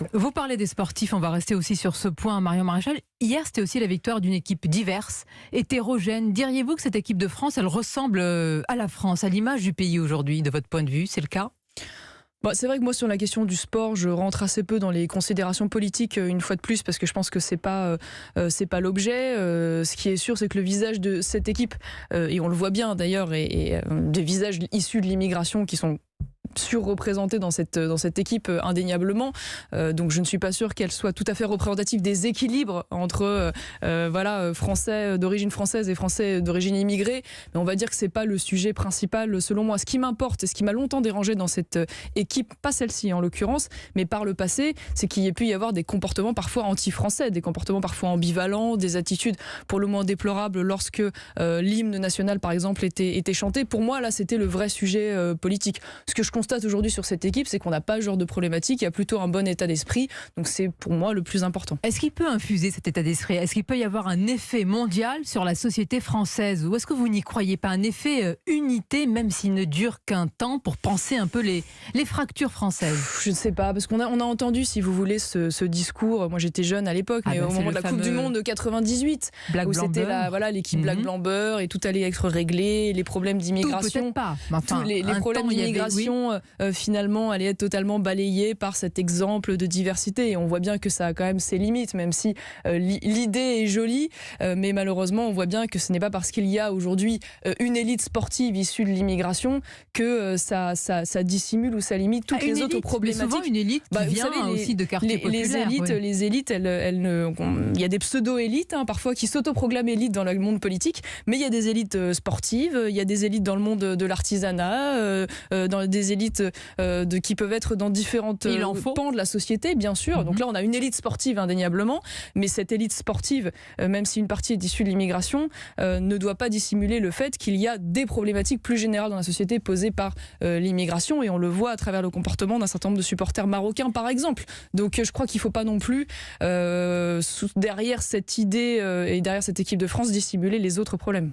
tout. Vous parlez des sportifs, on va rester aussi sur ce point, Marion Maréchal. Hier, c'était aussi la victoire d'une équipe diverse, hétérogène. Diriez-vous que cette équipe de France, elle ressemble à la France, à l'image du pays aujourd'hui, de votre point de vue? C'est le cas? C'est vrai que moi, sur la question du sport, je rentre assez peu dans les considérations politiques, une fois de plus, parce que je pense que c'est pas l'objet. Ce qui est sûr, c'est que le visage de cette équipe, et on le voit bien d'ailleurs, et des visages issus de l'immigration qui sont surreprésentée dans cette équipe indéniablement. Donc je ne suis pas sûre qu'elle soit tout à fait représentative des équilibres entre Français d'origine française et Français d'origine immigrée. Mais on va dire que c'est pas le sujet principal selon moi. Ce qui m'importe et ce qui m'a longtemps dérangé dans cette équipe, pas celle-ci en l'occurrence, mais par le passé, c'est qu'il y ait pu y avoir des comportements parfois anti-français, des comportements parfois ambivalents, des attitudes pour le moins déplorables lorsque l'hymne national par exemple était chanté. Pour moi là c'était le vrai sujet politique. Ce que je constate aujourd'hui sur cette équipe, c'est qu'on n'a pas ce genre de problématique, il y a plutôt un bon état d'esprit, donc c'est pour moi le plus important. Est-ce qu'il peut infuser cet état d'esprit? Est-ce qu'il peut y avoir un effet mondial sur la société française? Ou est-ce que vous n'y croyez pas? Un effet unité, même s'il ne dure qu'un temps, pour penser un peu les fractures françaises? Je ne sais pas, parce qu'on a entendu, si vous voulez, ce discours, moi j'étais jeune à l'époque, mais au moment de la Coupe du Monde de 98, où c'était l'équipe Black Blanc Beurre, et tout allait être réglé, les problèmes d'immigration, peut-être pas. Enfin, les problèmes d'immigration finalement allaient être totalement balayés par cet exemple de diversité. Et on voit bien que ça a quand même ses limites, même si l'idée est jolie, mais malheureusement on voit bien que ce n'est pas parce qu'il y a aujourd'hui une élite sportive issue de l'immigration que ça dissimule ou ça limite toutes les autres problématiques. Mais souvent une élite qui vient aussi de quartiers populaires. Les élites, il y a des pseudo-élites parfois qui s'autoproclament élites dans le monde politique, mais il y a des élites sportives, il y a des élites dans le monde de l'artisanat, dans des élites qui peuvent être dans différentes pans de la société, bien sûr. Donc là, on a une élite sportive indéniablement, mais cette élite sportive, même si une partie est issue de l'immigration, ne doit pas dissimuler le fait qu'il y a des problématiques plus générales dans la société posées par l'immigration, et on le voit à travers le comportement d'un certain nombre de supporters marocains, par exemple. Donc je crois qu'il ne faut pas non plus, derrière cette idée et derrière cette équipe de France, dissimuler les autres problèmes.